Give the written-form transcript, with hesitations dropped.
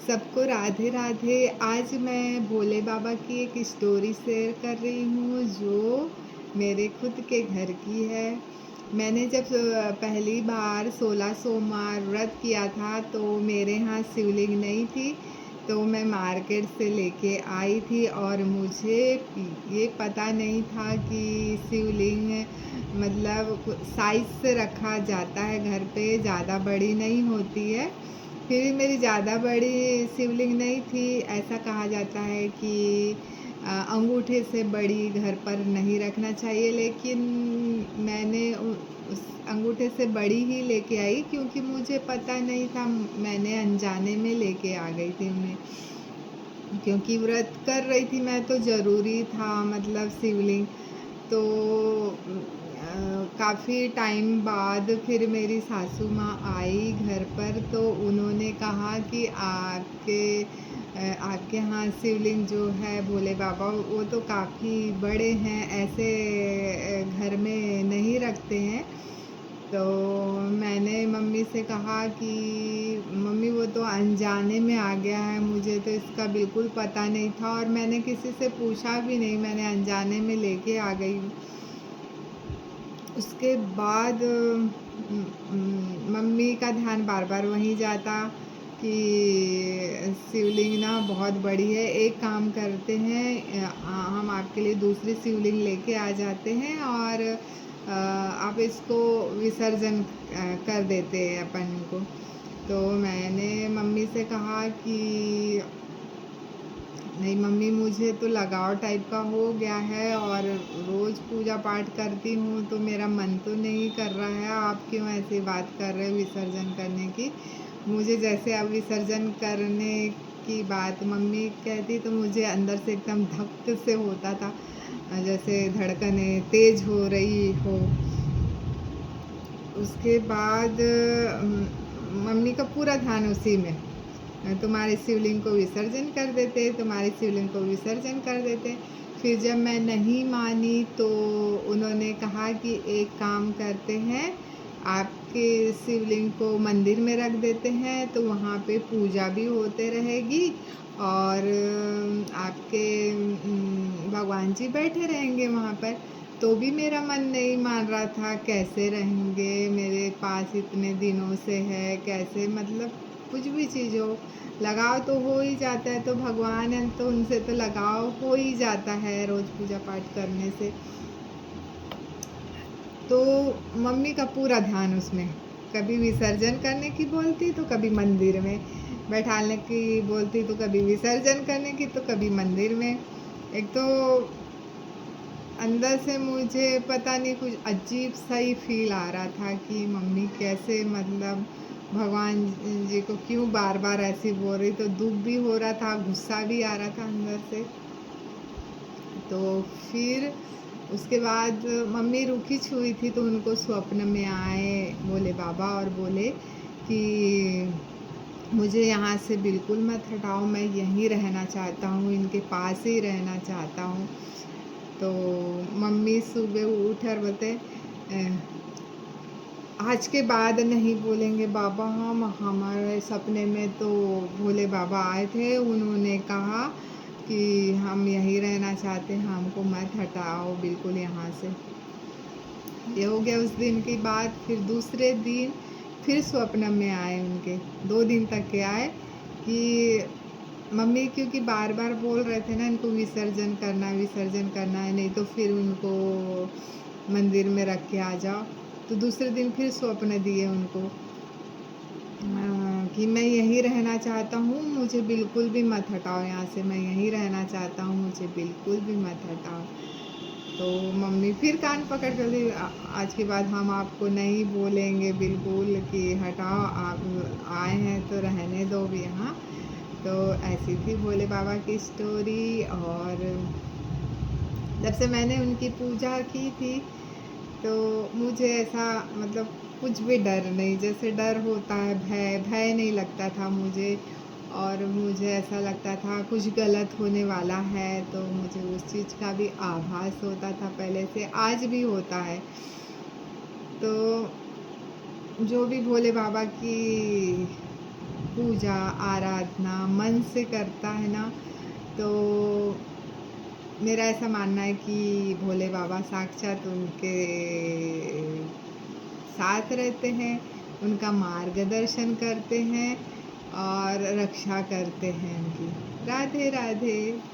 सबको राधे राधे। आज मैं भोले बाबा की एक स्टोरी शेयर कर रही हूँ जो मेरे खुद के घर की है। मैंने जब पहली बार 16 सोमवार व्रत किया था तो मेरे यहाँ शिवलिंग नहीं थी, तो मैं मार्केट से लेके आई थी और मुझे ये पता नहीं था कि शिवलिंग मतलब साइज से रखा जाता है घर पे, ज़्यादा बड़ी नहीं होती है। फिर भी मेरी ज़्यादा बड़ी शिवलिंग नहीं थी। ऐसा कहा जाता है कि अंगूठे से बड़ी घर पर नहीं रखना चाहिए, लेकिन मैंने उस अंगूठे से बड़ी ही लेके आई क्योंकि मुझे पता नहीं था, मैंने अनजाने में लेके आ गई थी उन्हें। क्योंकि व्रत कर रही थी मैं तो ज़रूरी था मतलब शिवलिंग। तो काफ़ी टाइम बाद फिर मेरी सासू माँ आई घर पर, तो उन्होंने कहा कि आपके यहाँ शिवलिंग जो है भोले बाबा वो तो काफ़ी बड़े हैं, ऐसे घर में नहीं रखते हैं। तो मैंने मम्मी से कहा कि मम्मी वो तो अनजाने में आ गया है, मुझे तो इसका बिल्कुल पता नहीं था और मैंने किसी से पूछा भी नहीं, मैंने अनजाने में लेके आ गई हूँ। उसके बाद मम्मी का ध्यान बार बार वहीं जाता कि शिवलिंग ना बहुत बड़ी है, एक काम करते हैं हम आपके लिए दूसरी शिवलिंग लेके आ जाते हैं और आप इसको विसर्जन कर देते हैं अपन को। तो मैंने मम्मी से कहा कि नहीं मम्मी, मुझे तो लगाव टाइप का हो गया है और रोज़ पूजा पाठ करती हूँ तो मेरा मन तो नहीं कर रहा है, आप क्यों ऐसी बात कर रहे हो विसर्जन करने की। मुझे जैसे अब विसर्जन करने की बात मम्मी कहती तो मुझे अंदर से एकदम धक से होता था, जैसे धड़कनें तेज हो रही हो। उसके बाद मम्मी का पूरा ध्यान उसी में, तुम्हारे शिवलिंग को विसर्जन कर देते, तुम्हारे शिवलिंग को विसर्जन कर देते। फिर जब मैं नहीं मानी तो उन्होंने कहा कि एक काम करते हैं, आपके शिवलिंग को मंदिर में रख देते हैं तो वहाँ पे पूजा भी होते रहेगी और आपके भगवान जी बैठे रहेंगे वहाँ पर। तो भी मेरा मन नहीं मान रहा था, कैसे रहेंगे मेरे पास इतने दिनों से है, कैसे मतलब कुछ भी चीज़ हो, लगाव तो हो ही जाता है, तो भगवान है तो उनसे तो लगाव हो ही जाता है रोज़ पूजा पाठ करने से। तो मम्मी का पूरा ध्यान उसमें, कभी विसर्जन करने की बोलती तो कभी मंदिर में बैठाने की बोलती, तो कभी विसर्जन करने की तो कभी मंदिर में। एक तो अंदर से मुझे पता नहीं कुछ अजीब सा ही फील आ रहा था कि मम्मी कैसे मतलब भगवान जी को क्यों बार बार ऐसी बोल रही, तो दुख भी हो रहा था, गुस्सा भी आ रहा था अंदर से। तो फिर उसके बाद मम्मी रुखी छुई थी तो उनको स्वप्न में आए भोले बाबा और बोले कि मुझे यहाँ से बिल्कुल मत हटाओ, मैं यहीं रहना चाहता हूँ, इनके पास ही रहना चाहता हूँ। तो मम्मी सुबह उठ और बोलते आज के बाद नहीं बोलेंगे बाबा, हम हमारे सपने में तो भोले बाबा आए थे, उन्होंने कहा कि हम यहीं रहना चाहते हैं, हमको मत हटाओ बिल्कुल यहाँ से। ये हो गया उस दिन की बात। फिर दूसरे दिन फिर स्वप्न में आए उनके, 2 दिन तक के आए कि मम्मी क्योंकि बार बार बोल रहे थे ना इनको विसर्जन करना है, नहीं तो फिर उनको मंदिर में रख के आ जाओ। तो दूसरे दिन फिर स्वप्न दिए उनको कि मैं यहीं रहना चाहता हूँ, मुझे बिल्कुल भी मत हटाओ यहाँ से, मैं यहीं रहना चाहता हूँ, मुझे बिल्कुल भी मत हटाओ। तो मम्मी फिर कान पकड़ कर दी, आज के बाद हम आपको नहीं बोलेंगे बिल्कुल कि हटाओ, आप आए हैं तो रहने दो भी यहाँ। तो ऐसी थी भोले बाबा की स्टोरी। और जब से मैंने उनकी पूजा की थी तो मुझे ऐसा मतलब कुछ भी डर नहीं, जैसे डर होता है भय नहीं लगता था मुझे। और मुझे ऐसा लगता था कुछ गलत होने वाला है तो मुझे उस चीज़ का भी आभास होता था पहले से, आज भी होता है। तो जो भी भोले बाबा की पूजा आराधना मन से करता है ना, तो मेरा ऐसा मानना है कि भोले बाबा साक्षात उनके साथ रहते हैं, उनका मार्गदर्शन करते हैं और रक्षा करते हैं उनकी। राधे राधे।